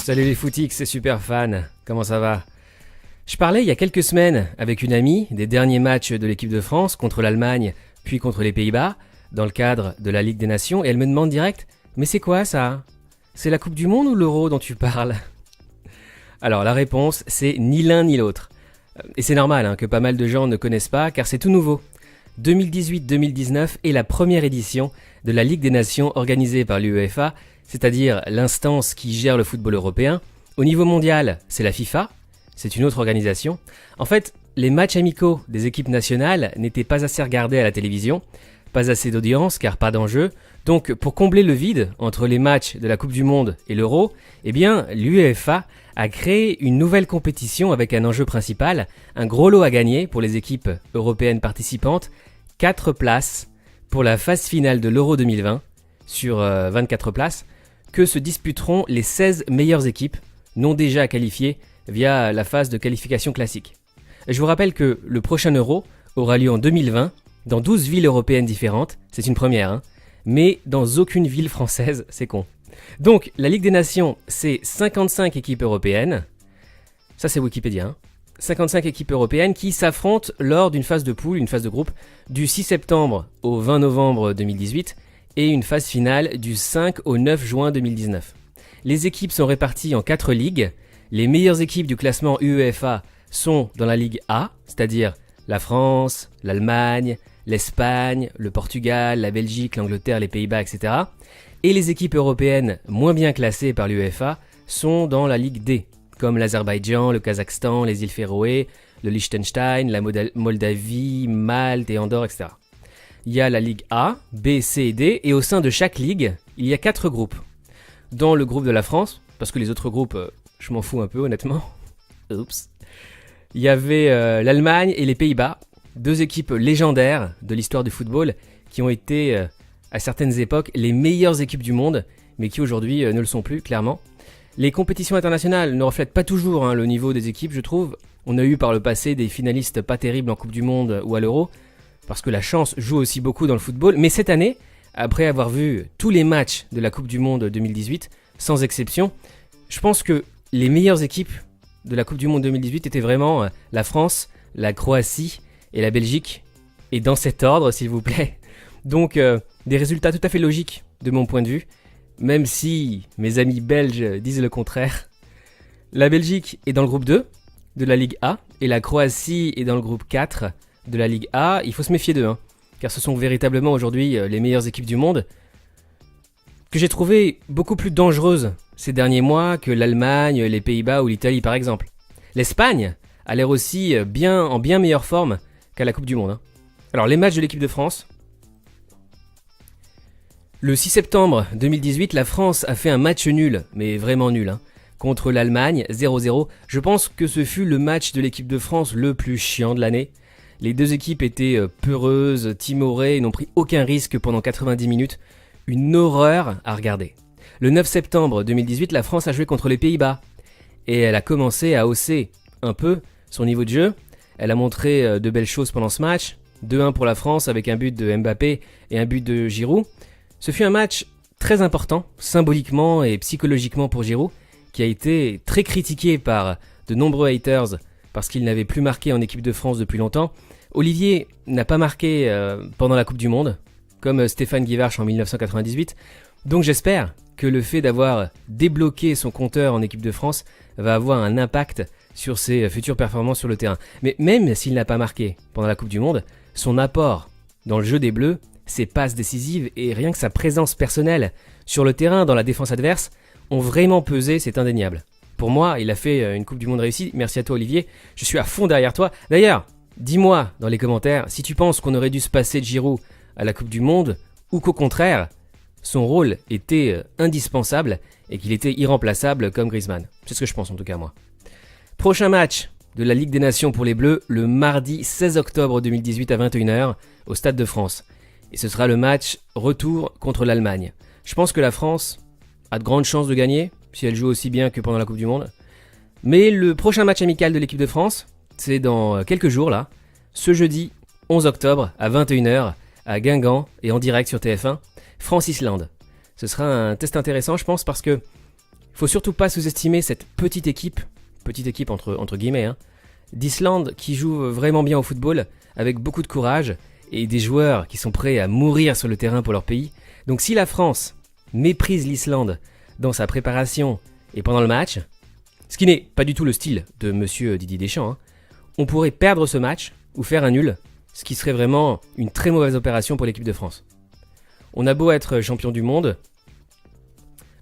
Salut les footix, c'est super fan. Comment ça va? Je parlais il y a quelques semaines avec une amie des derniers matchs de l'équipe de France contre l'Allemagne puis contre les Pays-Bas dans le cadre de la Ligue des Nations et elle me demande direct « Mais c'est quoi ça? C'est la Coupe du Monde ou l'Euro dont tu parles ?» Alors la réponse c'est ni l'un ni l'autre. Et c'est normal que pas mal de gens ne connaissent pas car c'est tout nouveau. 2018-2019 est la première édition de la Ligue des Nations organisée par l'UEFA, c'est-à-dire l'instance qui gère le football européen. Au niveau mondial, c'est la FIFA, c'est une autre organisation. En fait, les matchs amicaux des équipes nationales n'étaient pas assez regardés à la télévision, pas assez d'audience car pas d'enjeu. Donc pour combler le vide entre les matchs de la Coupe du Monde et l'Euro, l'UEFA a créé une nouvelle compétition avec un enjeu principal, un gros lot à gagner pour les équipes européennes participantes, 4 places pour la phase finale de l'Euro 2020 sur 24 places, que se disputeront les 16 meilleures équipes non déjà qualifiées via la phase de qualification classique. Je vous rappelle que le prochain Euro aura lieu en 2020 dans 12 villes européennes différentes, c'est une première, mais dans aucune ville française, c'est con. Donc la Ligue des Nations, c'est 55 équipes européennes, ça c'est Wikipédia, 55 équipes européennes qui s'affrontent lors d'une phase de poule, une phase de groupe, du 6 septembre au 20 novembre 2018 et une phase finale du 5 au 9 juin 2019. Les équipes sont réparties en 4 ligues. Les meilleures équipes du classement UEFA sont dans la Ligue A, c'est-à-dire la France, l'Allemagne, l'Espagne, le Portugal, la Belgique, l'Angleterre, les Pays-Bas, etc. Et les équipes européennes moins bien classées par l'UEFA sont dans la Ligue D, comme l'Azerbaïdjan, le Kazakhstan, les îles Féroé, le Liechtenstein, la Moldavie, Malte et Andorre, etc. Il y a la Ligue A, B, C et D, et au sein de chaque ligue, il y a 4 groupes. Dans le groupe de la France, parce que les autres groupes, je m'en fous un peu honnêtement, oups, il y avait l'Allemagne et les Pays-Bas, 2 équipes légendaires de l'histoire du football qui ont été, à certaines époques, les meilleures équipes du monde, mais qui aujourd'hui ne le sont plus, clairement. Les compétitions internationales ne reflètent pas toujours le niveau des équipes, je trouve. On a eu par le passé des finalistes pas terribles en Coupe du Monde ou à l'Euro, parce que la chance joue aussi beaucoup dans le football. Mais cette année, après avoir vu tous les matchs de la Coupe du Monde 2018, sans exception, je pense que les meilleures équipes de la Coupe du Monde 2018 étaient vraiment la France, la Croatie et la Belgique. Et dans cet ordre, s'il vous plaît. Donc, des résultats tout à fait logiques de mon point de vue, même si mes amis belges disent le contraire. La Belgique est dans le groupe 2 de la Ligue A et la Croatie est dans le groupe 4 de la Ligue A. Il faut se méfier d'eux, car ce sont véritablement aujourd'hui les meilleures équipes du monde, que j'ai trouvé beaucoup plus dangereuses ces derniers mois que l'Allemagne, les Pays-Bas ou l'Italie par exemple. L'Espagne a l'air aussi en bien meilleure forme qu'à la Coupe du Monde. Alors les matchs de l'équipe de France. Le 6 septembre 2018, la France a fait un match nul, mais vraiment nul, contre l'Allemagne, 0-0. Je pense que ce fut le match de l'équipe de France le plus chiant de l'année. Les 2 équipes étaient peureuses, timorées et n'ont pris aucun risque pendant 90 minutes. Une horreur à regarder. Le 9 septembre 2018, la France a joué contre les Pays-Bas. Et elle a commencé à hausser un peu son niveau de jeu. Elle a montré de belles choses pendant ce match. 2-1 pour la France avec un but de Mbappé et un but de Giroud. Ce fut un match très important, symboliquement et psychologiquement pour Giroud, qui a été très critiqué par de nombreux haters parce qu'il n'avait plus marqué en équipe de France depuis longtemps. Olivier n'a pas marqué pendant la Coupe du Monde, comme Stéphane Guivarch en 1998. Donc j'espère que le fait d'avoir débloqué son compteur en équipe de France va avoir un impact sur ses futures performances sur le terrain. Mais même s'il n'a pas marqué pendant la Coupe du Monde, son apport dans le jeu des Bleus, ses passes décisives et rien que sa présence personnelle sur le terrain dans la défense adverse ont vraiment pesé, c'est indéniable. Pour moi, il a fait une Coupe du Monde réussie. Merci à toi Olivier, je suis à fond derrière toi. D'ailleurs, dis-moi dans les commentaires si tu penses qu'on aurait dû se passer de Giroud à la Coupe du Monde ou qu'au contraire, son rôle était indispensable et qu'il était irremplaçable comme Griezmann. C'est ce que je pense en tout cas moi. Prochain match de la Ligue des Nations pour les Bleus, le mardi 16 octobre 2018 à 21h au Stade de France. Et ce sera le match retour contre l'Allemagne. Je pense que la France a de grandes chances de gagner, si elle joue aussi bien que pendant la Coupe du Monde. Mais le prochain match amical de l'équipe de France, c'est dans quelques jours là, ce jeudi 11 octobre à 21h à Guingamp et en direct sur TF1, France-Islande. Ce sera un test intéressant je pense parce que Faut surtout pas sous-estimer cette petite équipe entre guillemets, hein, d'Islande qui joue vraiment bien au football, avec beaucoup de courage, et des joueurs qui sont prêts à mourir sur le terrain pour leur pays. Donc si la France méprise l'Islande dans sa préparation et pendant le match, ce qui n'est pas du tout le style de monsieur Didier Deschamps, hein, on pourrait perdre ce match ou faire un nul, ce qui serait vraiment une très mauvaise opération pour l'équipe de France. On a beau être champion du monde,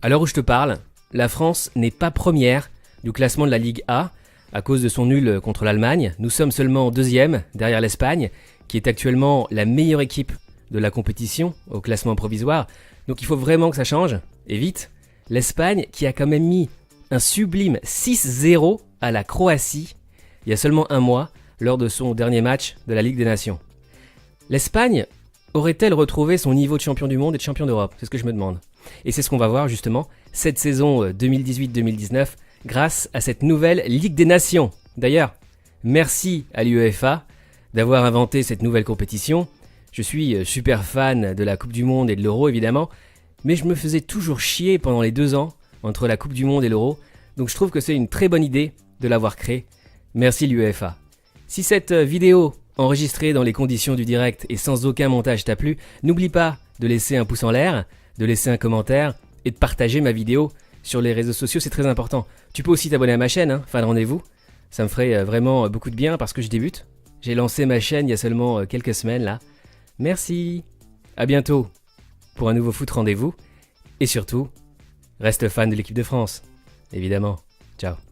à l'heure où je te parle, la France n'est pas première du classement de la Ligue A à cause de son nul contre l'Allemagne. Nous sommes seulement deuxième derrière l'Espagne, qui est actuellement la meilleure équipe de la compétition au classement provisoire. Donc il faut vraiment que ça change, et vite. L'Espagne qui a quand même mis un sublime 6-0 à la Croatie il y a seulement un mois lors de son dernier match de la Ligue des Nations. L'Espagne aurait-elle retrouvé son niveau de champion du monde et de champion d'Europe? C'est ce que je me demande. Et c'est ce qu'on va voir justement cette saison 2018-2019 grâce à cette nouvelle Ligue des Nations. D'ailleurs, merci à l'UEFA d'avoir inventé cette nouvelle compétition. Je suis super fan de la Coupe du Monde et de l'Euro évidemment, mais je me faisais toujours chier pendant les 2 ans entre la Coupe du Monde et l'Euro, donc je trouve que c'est une très bonne idée de l'avoir créée. Merci l'UEFA. Si cette vidéo enregistrée dans les conditions du direct et sans aucun montage t'a plu, n'oublie pas de laisser un pouce en l'air, de laisser un commentaire et de partager ma vidéo sur les réseaux sociaux, c'est très important. Tu peux aussi t'abonner à ma chaîne, Fan Rendez-vous. Ça me ferait vraiment beaucoup de bien parce que je débute. J'ai lancé ma chaîne il y a seulement quelques semaines là. Merci. À bientôt pour un nouveau Foot Rendez-vous. Et surtout, reste fan de l'équipe de France. Évidemment. Ciao.